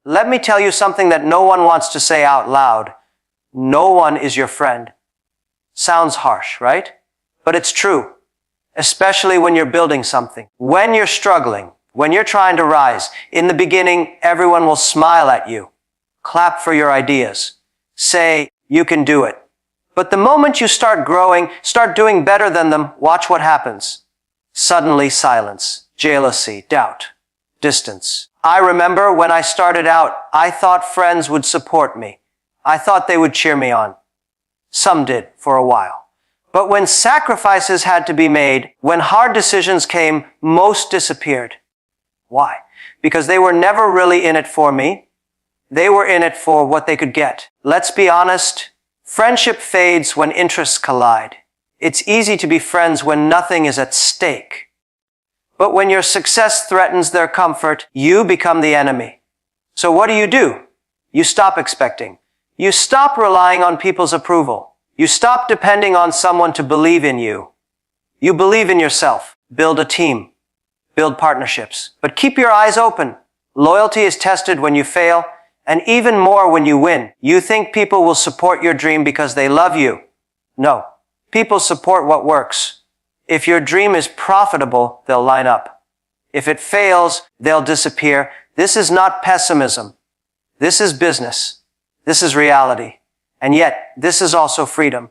Let me tell you something that no one wants to say out loud. No one is your friend. Sounds harsh, right? But it's true, especially when you're building something. When you're struggling, when you're trying to rise, in the beginning, everyone will smile at you, clap for your ideas, say, you can do it. But the moment you start growing, start doing better than them, watch what happens. Suddenly silence, jealousy, doubt, distance. I remember when I started out, I thought friends would support me. I thought they would cheer me on. Some did for a while. But when sacrifices had to be made, when hard decisions came, most disappeared. Why? Because they were never really in it for me. They were in it for what they could get. Let's be honest. Friendship fades when interests collide. It's easy to be friends when nothing is at stake. But when your success threatens their comfort, you become the enemy. So what do? You stop expecting. You stop relying on people's approval. You stop depending on someone to believe in you. You believe in yourself. Build a team. Build partnerships. But keep your eyes open. Loyalty is tested when you fail, and even more when you win. You think people will support your dream because they love you. No. People support what works. If your dream is profitable, they'll line up. If it fails, they'll disappear. This is not pessimism. This is business. This is reality. And yet, this is also freedom.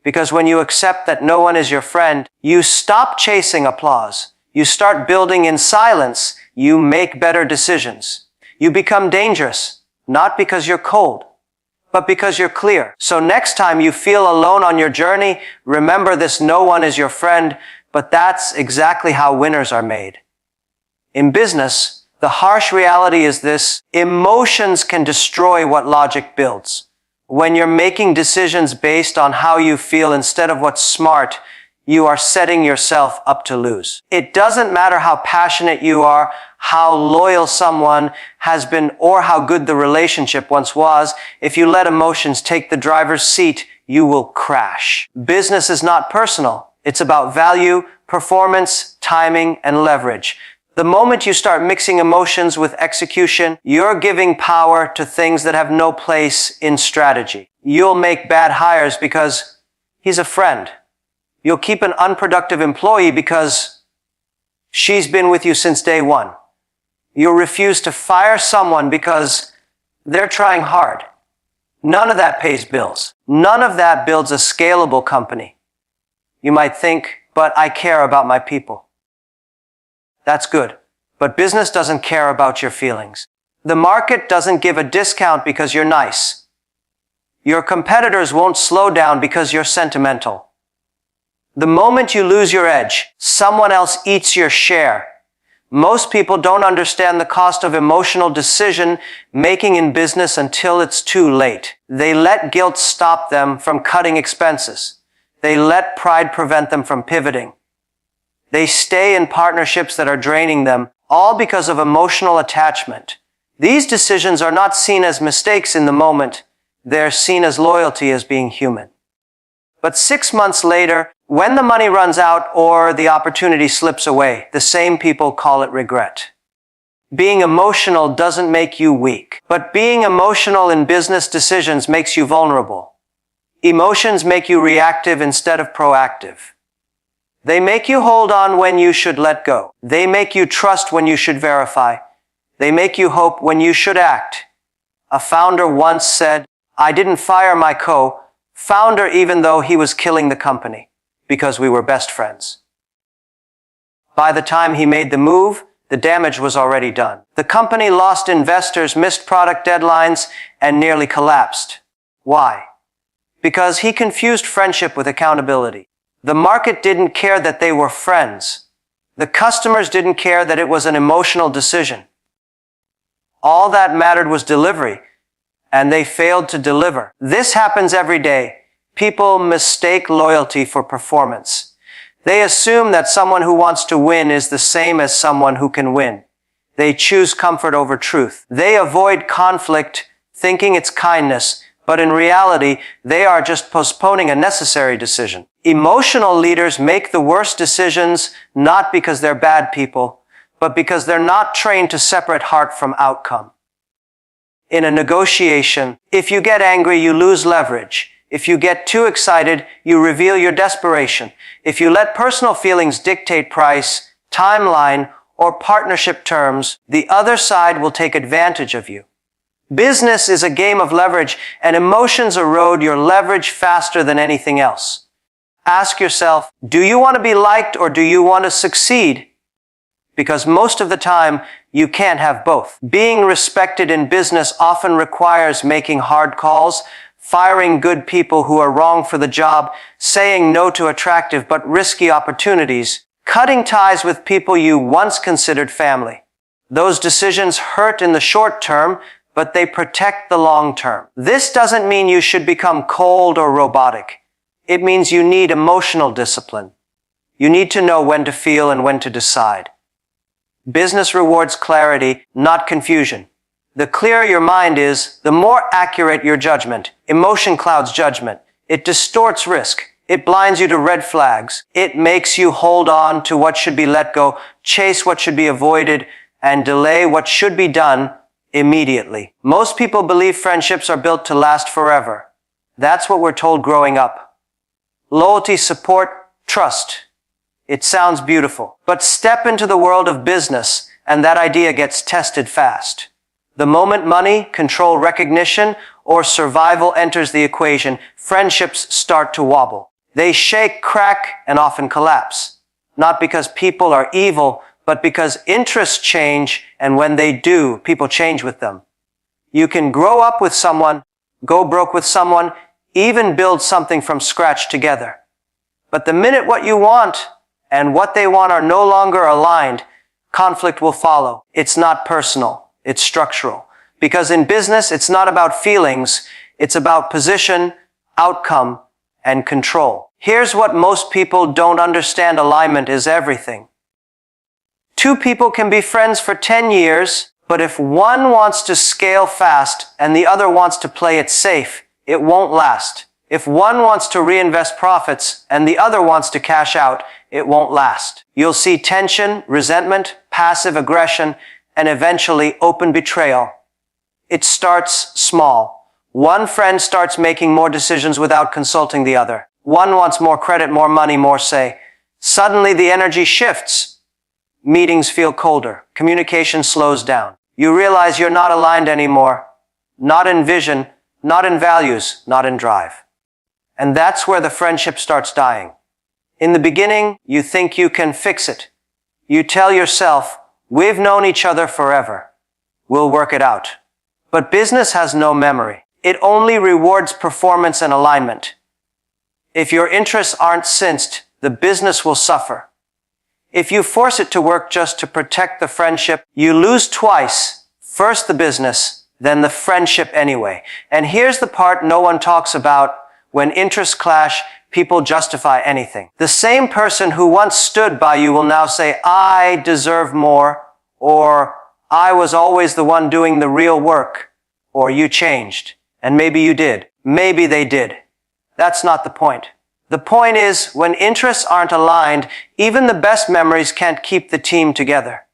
Because when you accept that no one is your friend, you stop chasing applause. You start building in silence. You make better decisions. You become dangerous, not because you're cold, but because you're clear. So next time you feel alone on your journey, remember this: no one is your friend, but that's exactly how winners are made. In business, the harsh reality is this: emotions can destroy what logic builds. When you're making decisions based on how you feel instead of what's smart, you are setting yourself up to lose. It doesn't matter how passionate you are, how loyal someone has been, or how good the relationship once was. If you let emotions take the driver's seat, you will crash. Business is not personal. It's about value, performance, timing, and leverage. The moment you start mixing emotions with execution, you're giving power to things that have no place in strategy. You'll make bad hires because he's a friend. You'll keep an unproductive employee because she's been with you since day one. You'll refuse to fire someone because they're trying hard. None of that pays bills. None of that builds a scalable company. You might think, but I care about my people. That's good. But business doesn't care about your feelings. The market doesn't give a discount because you're nice. Your competitors won't slow down because you're sentimental. The moment you lose your edge, someone else eats your share. Most people don't understand the cost of emotional decision making in business until it's too late. They let guilt stop them from cutting expenses. They let pride prevent them from pivoting. They stay in partnerships that are draining them, all because of emotional attachment. These decisions are not seen as mistakes in the moment. They're seen as loyalty, as being human. But 6 months later, when the money runs out or the opportunity slips away, the same people call it regret. Being emotional doesn't make you weak, but being emotional in business decisions makes you vulnerable. Emotions make you reactive instead of proactive. They make you hold on when you should let go. They make you trust when you should verify. They make you hope when you should act. A founder once said, "I didn't fire my co-founder even though he was killing the company, because we were best friends." By the time he made the move, the damage was already done. The company lost investors, missed product deadlines, and nearly collapsed. Why? Because he confused friendship with accountability. The market didn't care that they were friends. The customers didn't care that it was an emotional decision. All that mattered was delivery, and they failed to deliver. This happens every day. People mistake loyalty for performance. They assume that someone who wants to win is the same as someone who can win. They choose comfort over truth. They avoid conflict, thinking it's kindness, but in reality, they are just postponing a necessary decision. Emotional leaders make the worst decisions not because they're bad people, but because they're not trained to separate heart from outcome. in a negotiation. If you get angry, you lose leverage. If you get too excited, you reveal your desperation. If you let personal feelings dictate price, timeline, or partnership terms, the other side will take advantage of you. Business is a game of leverage, and emotions erode your leverage faster than anything else. Ask yourself, do you want to be liked or do you want to succeed? Because most of the time, you can't have both. Being respected in business often requires making hard calls, firing good people who are wrong for the job, saying no to attractive but risky opportunities, cutting ties with people you once considered family. Those decisions hurt in the short term, but they protect the long term. This doesn't mean you should become cold or robotic. It means you need emotional discipline. You need to know when to feel and when to decide. Business rewards clarity, not confusion. The clearer your mind is, the more accurate your judgment. Emotion clouds judgment. It distorts risk. It blinds you to red flags. It makes you hold on to what should be let go, chase what should be avoided, and delay what should be done immediately. Most people believe friendships are built to last forever. That's what we're told growing up. Loyalty, support, trust. It sounds beautiful. But step into the world of business, and that idea gets tested fast. The moment money, control, recognition, or survival enters the equation, friendships start to wobble. They shake, crack, and often collapse. Not because people are evil, but because interests change, and when they do, people change with them. You can grow up with someone, go broke with someone, even build something from scratch together. But the minute what you want and what they want are no longer aligned, conflict will follow. It's not personal, it's structural. Because in business, it's not about feelings, it's about position, outcome, and control. Here's what most people don't understand: alignment is everything. Two people can be friends for 10 years, but if one wants to scale fast and the other wants to play it safe, it won't last. If one wants to reinvest profits and the other wants to cash out, it won't last. You'll see tension, resentment, passive aggression, and eventually open betrayal. It starts small. One friend starts making more decisions without consulting the other. One wants more credit, more money, more say. Suddenly the energy shifts. Meetings feel colder. Communication slows down. You realize you're not aligned anymore. Not in vision, not in values, not in drive. And that's where the friendship starts dying. In the beginning, you think you can fix it. You tell yourself, we've known each other forever. We'll work it out. But business has no memory. It only rewards performance and alignment. If your interests aren't synced, the business will suffer. If you force it to work just to protect the friendship, you lose twice. First the business, then the friendship anyway. And here's the part no one talks about. When interests clash, people justify anything. The same person who once stood by you will now say, I deserve more, or I was always the one doing the real work, or you changed. And maybe you did. Maybe they did. That's not the point. The point is, when interests aren't aligned, even the best memories can't keep the team together.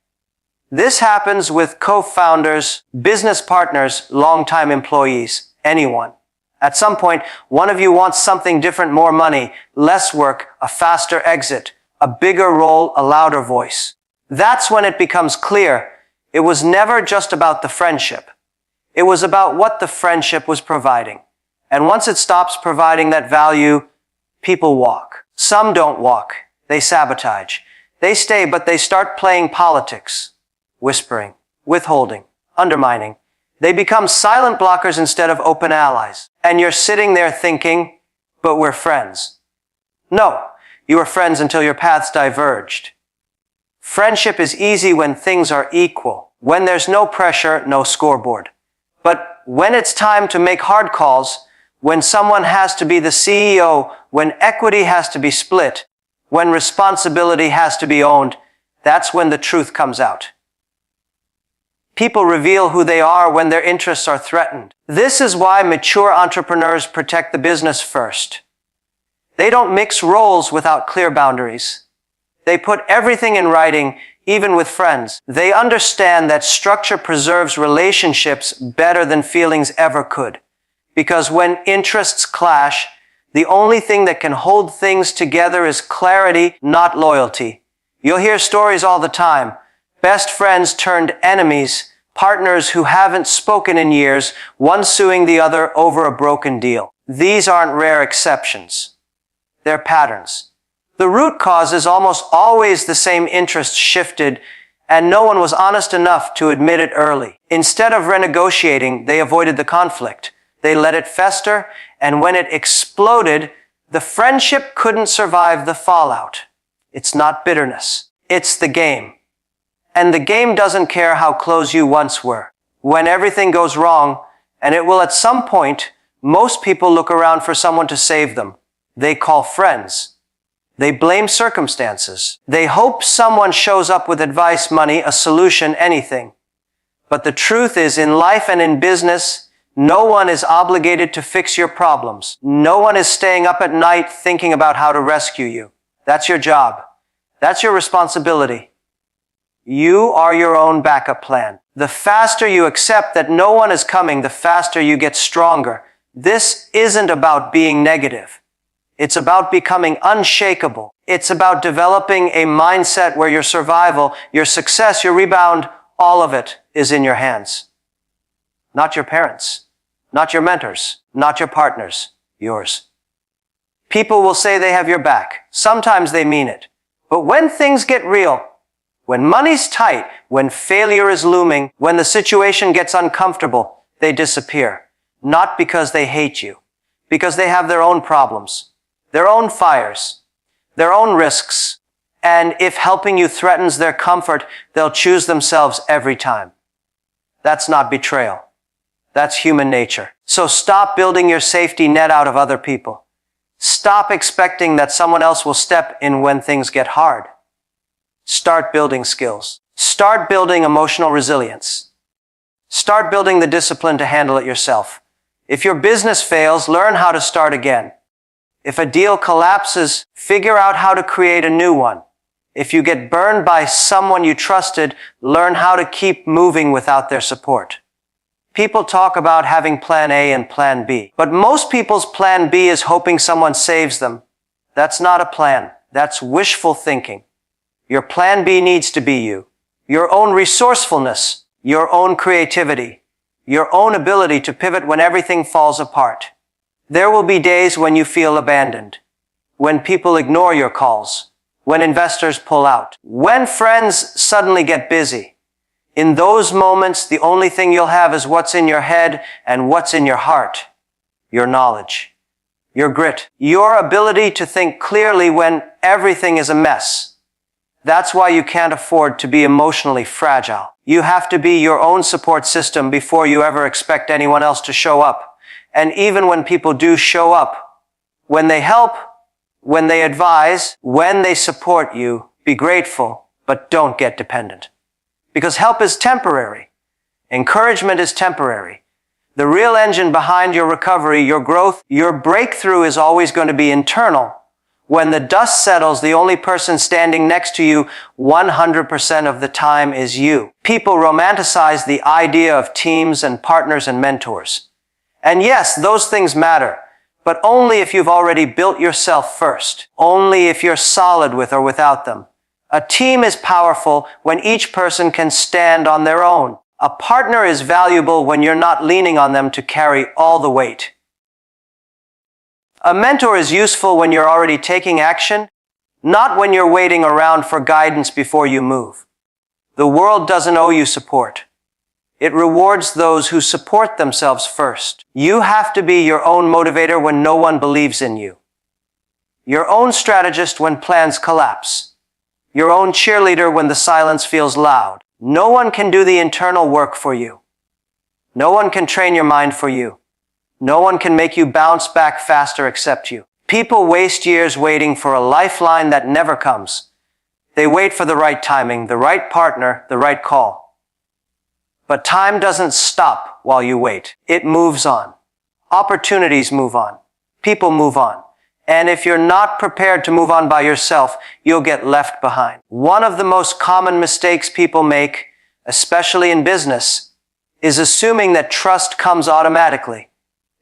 This happens with co-founders, business partners, longtime employees, anyone. At some point, one of you wants something different: more money, less work, a faster exit, a bigger role, a louder voice. That's when it becomes clear it was never just about the friendship. It was about what the friendship was providing. And once it stops providing that value, people walk. Some don't walk. They sabotage. They stay, but they start playing politics, whispering, withholding, undermining. They become silent blockers instead of open allies. And you're sitting there thinking, but we're friends. No, you were friends until your paths diverged. Friendship is easy when things are equal, when there's no pressure, no scoreboard. But when it's time to make hard calls, when someone has to be the CEO, when equity has to be split, when responsibility has to be owned, that's when the truth comes out. People reveal who they are when their interests are threatened. This is why mature entrepreneurs protect the business first. They don't mix roles without clear boundaries. They put everything in writing, even with friends. They understand that structure preserves relationships better than feelings ever could. Because when interests clash, the only thing that can hold things together is clarity, not loyalty. You'll hear stories all the time. Best friends turned enemies, partners who haven't spoken in years, one suing the other over a broken deal. These aren't rare exceptions. They're patterns. The root cause is almost always the same interest shifted, and no one was honest enough to admit it early. Instead of renegotiating, they avoided the conflict. They let it fester, and when it exploded, the friendship couldn't survive the fallout. It's not bitterness. It's the game. And the game doesn't care how close you once were. When everything goes wrong, and it will at some point, most people look around for someone to save them. They call friends. They blame circumstances. They hope someone shows up with advice, money, a solution, anything. But the truth is, in life and in business, no one is obligated to fix your problems. No one is staying up at night thinking about how to rescue you. That's your job. That's your responsibility. You are your own backup plan. The faster you accept that no one is coming, the faster you get stronger. This isn't about being negative. It's about becoming unshakable. It's about developing a mindset where your survival, your success, your rebound, all of it is in your hands. Not your parents, not your mentors, not your partners, yours. People will say they have your back. Sometimes they mean it. But when things get real, when money's tight, when failure is looming, when the situation gets uncomfortable, they disappear. Not because they hate you, because they have their own problems, their own fires, their own risks. And if helping you threatens their comfort, they'll choose themselves every time. That's not betrayal. That's human nature. So stop building your safety net out of other people. Stop expecting that someone else will step in when things get hard. Start building skills. Start building emotional resilience. Start building the discipline to handle it yourself. If your business fails, learn how to start again. If a deal collapses, figure out how to create a new one. If you get burned by someone you trusted, learn how to keep moving without their support. People talk about having plan A and plan B, but most people's plan B is hoping someone saves them. That's not a plan. That's wishful thinking. Your plan B needs to be you. Your own resourcefulness, your own creativity, your own ability to pivot when everything falls apart. There will be days when you feel abandoned, when people ignore your calls, when investors pull out, when friends suddenly get busy. In those moments, the only thing you'll have is what's in your head and what's in your heart. Your knowledge, your grit, your ability to think clearly when everything is a mess. That's why you can't afford to be emotionally fragile. You have to be your own support system before you ever expect anyone else to show up. And even when people do show up, when they help, when they advise, when they support you, be grateful, but don't get dependent. Because help is temporary. Encouragement is temporary. The real engine behind your recovery, your growth, your breakthrough is always going to be internal. When the dust settles, the only person standing next to you 100% of the time is you. People romanticize the idea of teams and partners and mentors. And yes, those things matter, but only if you've already built yourself first. Only if you're solid with or without them. A team is powerful when each person can stand on their own. A partner is valuable when you're not leaning on them to carry all the weight. A mentor is useful when you're already taking action, not when you're waiting around for guidance before you move. The world doesn't owe you support. It rewards those who support themselves first. You have to be your own motivator when no one believes in you. Your own strategist when plans collapse. Your own cheerleader when the silence feels loud. No one can do the internal work for you. No one can train your mind for you. No one can make you bounce back faster except you. People waste years waiting for a lifeline that never comes. They wait for the right timing, the right partner, the right call. But time doesn't stop while you wait. It moves on. Opportunities move on. People move on. And if you're not prepared to move on by yourself, you'll get left behind. One of the most common mistakes people make, especially in business, is assuming that trust comes automatically.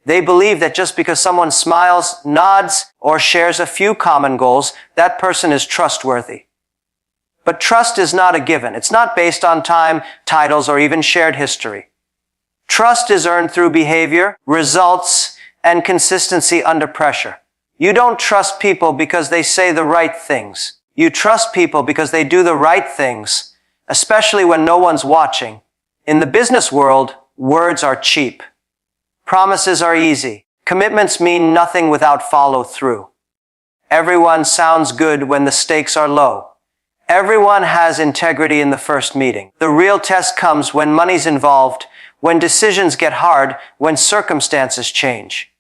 They believe that just because someone smiles, nods, or shares a few common goals, that person is trustworthy. But trust is not a given. It's not based on time, titles, or even shared history. Trust is earned through behavior, results, and consistency under pressure. You don't trust people because they say the right things. You trust people because they do the right things, especially when no one's watching. In the business world, words are cheap. Promises are easy. Commitments mean nothing without follow-through. Everyone sounds good when the stakes are low. Everyone has integrity in the first meeting. The real test comes when money's involved, when decisions get hard, when circumstances change.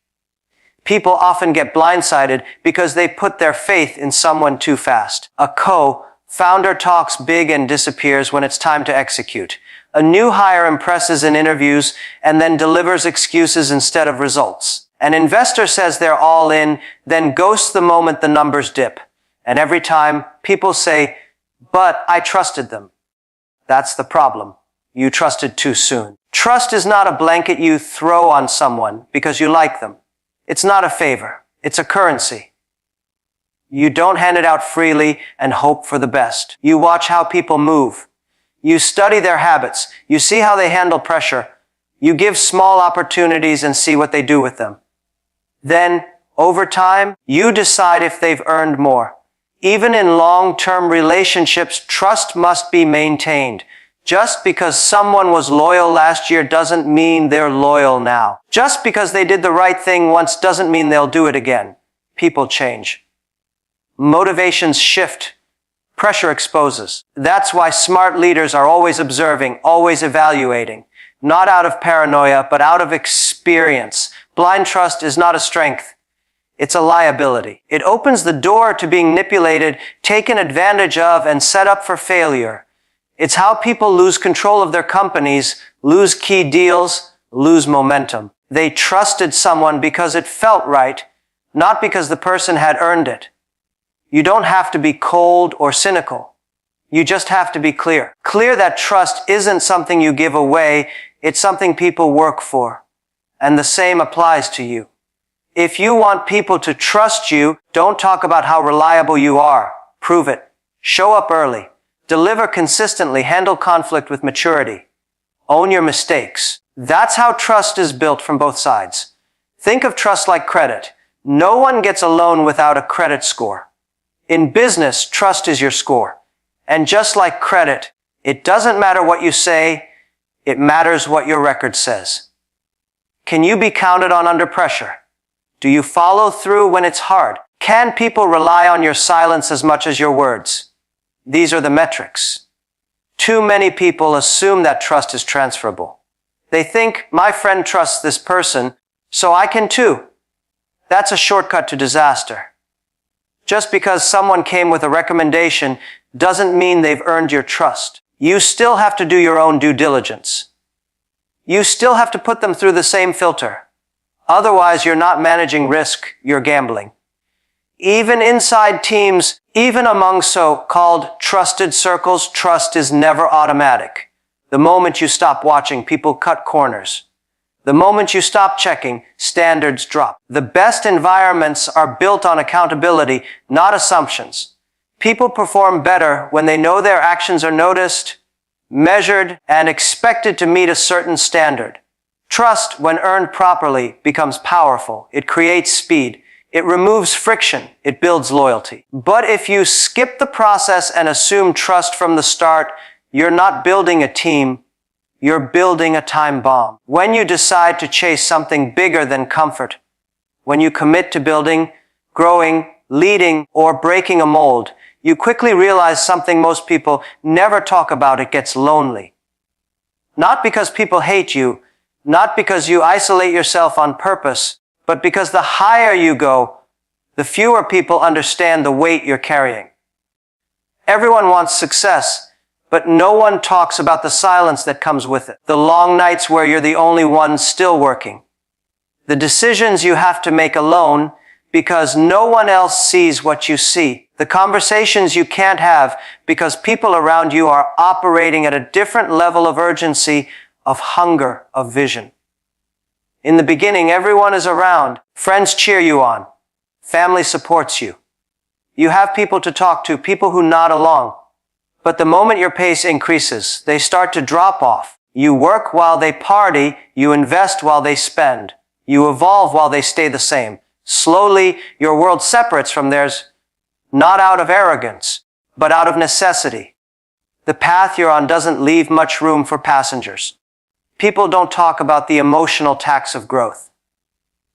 People often get blindsided because they put their faith in someone too fast. A co-founder talks big and disappears when it's time to execute. A new hire impresses in interviews and then delivers excuses instead of results. An investor says they're all in, then ghosts the moment the numbers dip. And every time, people say, "But I trusted them." That's the problem. You trusted too soon. Trust is not a blanket you throw on someone because you like them. It's not a favor. It's a currency. You don't hand it out freely and hope for the best. You watch how people move. You study their habits. You see how they handle pressure. You give small opportunities and see what they do with them. Then, over time, you decide if they've earned more. Even in long-term relationships, trust must be maintained. Just because someone was loyal last year doesn't mean they're loyal now. Just because they did the right thing once doesn't mean they'll do it again. People change. Motivations shift. Pressure exposes. That's why smart leaders are always observing, always evaluating. Not out of paranoia, but out of experience. Blind trust is not a strength. It's a liability. It opens the door to being manipulated, taken advantage of, and set up for failure. It's how people lose control of their companies, lose key deals, lose momentum. They trusted someone because it felt right, not because the person had earned it. You don't have to be cold or cynical. You just have to be clear. Clear that trust isn't something you give away, it's something people work for. And the same applies to you. If you want people to trust you, don't talk about how reliable you are. Prove it. Show up early. Deliver consistently. Handle conflict with maturity. Own your mistakes. That's how trust is built from both sides. Think of trust like credit. No one gets a loan without a credit score. In business, trust is your score. And just like credit, it doesn't matter what you say, it matters what your record says. Can you be counted on under pressure? Do you follow through when it's hard? Can people rely on your silence as much as your words? These are the metrics. Too many people assume that trust is transferable. They think, my friend trusts this person, so I can too. That's a shortcut to disaster. Just because someone came with a recommendation doesn't mean they've earned your trust. You still have to do your own due diligence. You still have to put them through the same filter. Otherwise, you're not managing risk, you're gambling. Even inside teams, even among so-called trusted circles, trust is never automatic. The moment you stop watching, people cut corners. The moment you stop checking, standards drop. The best environments are built on accountability, not assumptions. People perform better when they know their actions are noticed, measured, and expected to meet a certain standard. Trust, when earned properly, becomes powerful. It creates speed. It removes friction. It builds loyalty. But if you skip the process and assume trust from the start, you're not building a team. You're building a time bomb. When you decide to chase something bigger than comfort, when you commit to building, growing, leading, or breaking a mold, you quickly realize something most people never talk about. It gets lonely. Not because people hate you, not because you isolate yourself on purpose, but because the higher you go, the fewer people understand the weight you're carrying. Everyone wants success, but no one talks about the silence that comes with it. The long nights where you're the only one still working. The decisions you have to make alone because no one else sees what you see. The conversations you can't have because people around you are operating at a different level of urgency, of hunger, of vision. In the beginning, everyone is around. Friends cheer you on. Family supports you. You have people to talk to, people who nod along. But the moment your pace increases, they start to drop off. You work while they party. You invest while they spend. You evolve while they stay the same. Slowly, your world separates from theirs, not out of arrogance, but out of necessity. The path you're on doesn't leave much room for passengers. People don't talk about the emotional tax of growth.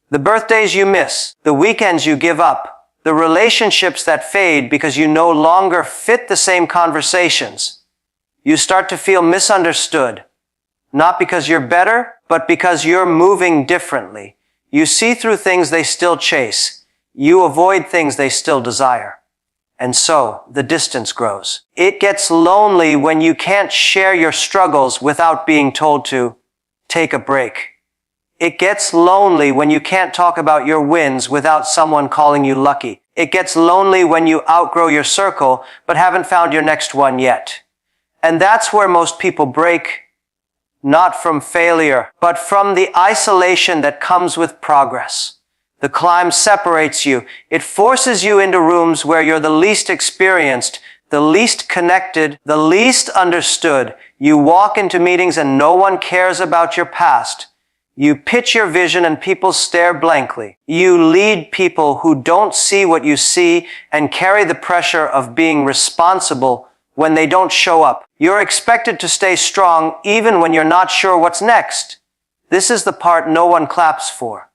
The birthdays you miss, the weekends you give up, the relationships that fade because you no longer fit the same conversations. You start to feel misunderstood, not because you're better, but because you're moving differently. You see through things they still chase. You avoid things they still desire. And so, the distance grows. It gets lonely when you can't share your struggles without being told to take a break. It gets lonely when you can't talk about your wins without someone calling you lucky. It gets lonely when you outgrow your circle, but haven't found your next one yet. And that's where most people break, not from failure, but from the isolation that comes with progress. The climb separates you. It forces you into rooms where you're the least experienced, the least connected, the least understood. You walk into meetings and no one cares about your past. You pitch your vision and people stare blankly. You lead people who don't see what you see and carry the pressure of being responsible when they don't show up. You're expected to stay strong even when you're not sure what's next. This is the part no one claps for.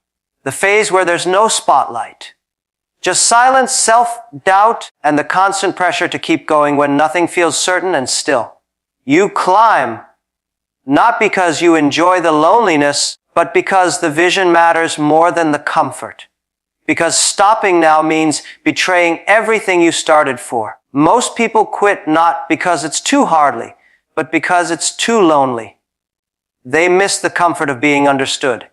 The phase where there's no spotlight. Just silence, self-doubt, and the constant pressure to keep going when nothing feels certain and still. You climb, not because you enjoy the loneliness, but because the vision matters more than the comfort. Because stopping now means betraying everything you started for. Most people quit not because it's too hardly, but because it's too lonely. They miss the comfort of being understood.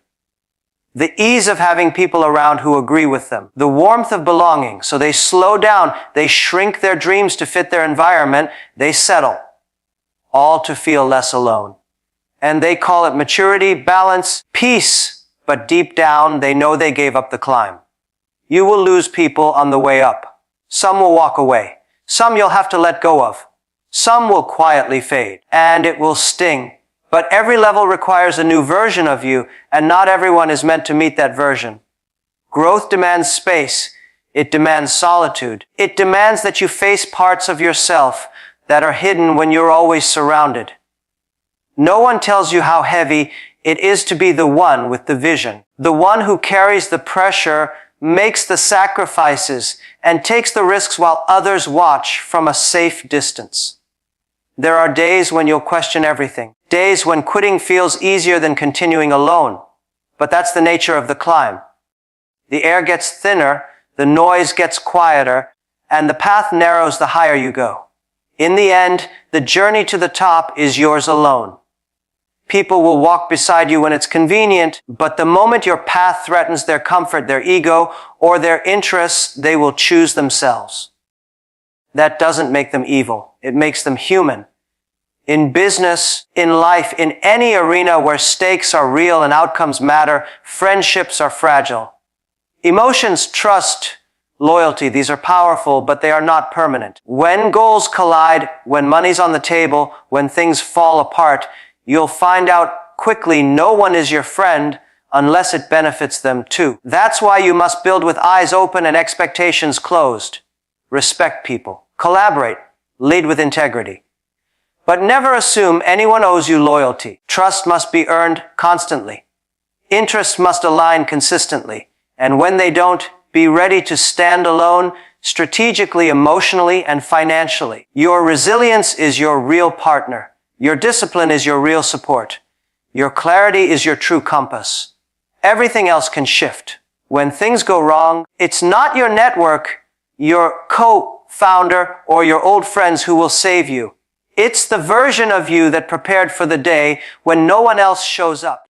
The ease of having people around who agree with them. The warmth of belonging. So they slow down. They shrink their dreams to fit their environment. They settle. All to feel less alone. And they call it maturity, balance, peace. But deep down, they know they gave up the climb. You will lose people on the way up. Some will walk away. Some you'll have to let go of. Some will quietly fade. And it will sting. But every level requires a new version of you, and not everyone is meant to meet that version. Growth demands space. It demands solitude. It demands that you face parts of yourself that are hidden when you're always surrounded. No one tells you how heavy it is to be the one with the vision, the one who carries the pressure, makes the sacrifices, and takes the risks while others watch from a safe distance. There are days when you'll question everything. Days when quitting feels easier than continuing alone. But that's the nature of the climb. The air gets thinner, the noise gets quieter, and the path narrows the higher you go. In the end, the journey to the top is yours alone. People will walk beside you when it's convenient, but the moment your path threatens their comfort, their ego, or their interests, they will choose themselves. That doesn't make them evil. It makes them human. In business, in life, in any arena where stakes are real and outcomes matter, friendships are fragile. Emotions, trust, loyalty, these are powerful, but they are not permanent. When goals collide, when money's on the table, when things fall apart, you'll find out quickly no one is your friend unless it benefits them too. That's why you must build with eyes open and expectations closed. Respect people. Collaborate. Lead with integrity. But never assume anyone owes you loyalty. Trust must be earned constantly. Interests must align consistently. And when they don't, be ready to stand alone strategically, emotionally, and financially. Your resilience is your real partner. Your discipline is your real support. Your clarity is your true compass. Everything else can shift. When things go wrong, it's not your network, your co-founder, or your old friends who will save you. It's the version of you that prepared for the day when no one else shows up.